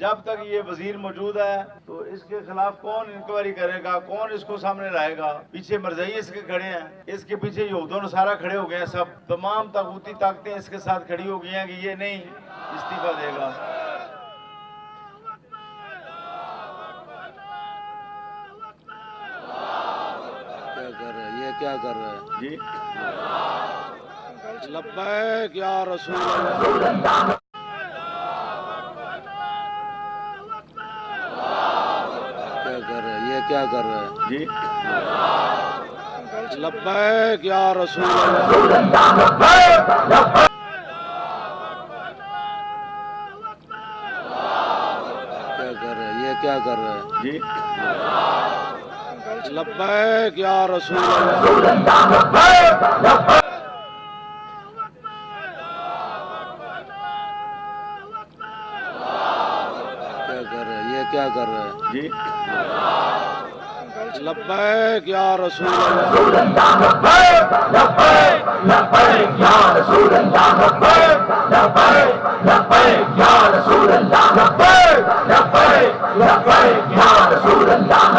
जब तक ये वजीर मौजूद है तो इसके खिलाफ कौन इंक्वायरी करेगा, कौन इसको सामने लाएगा? पीछे मरज़ई इसके खड़े हैं, इसके पीछे यहूदों नसारा खड़े हो गए हैं, सब तमाम ताकूती ताकतें इसके साथ खड़ी हो गई हैं कि ये नहीं इस्तीफा देगा। क्या कर रहे हैं? ये क्या कर रहे हैं जी? लब्बैक या रसूल अल्लाह। क्या कर रहे हैं? ये क्या कर रहे हैं जी? लब्बैक या रसूल अल्लाह। क्या कर रहे हैं? ये क्या कर रहे हैं जी? लब्बैक या रसूल अल्लाह। क्या कर रहे हैं? ये क्या कर रहे हैं जी? लब्बैक या रसूल अल्लाह। Ya Rasul Allah,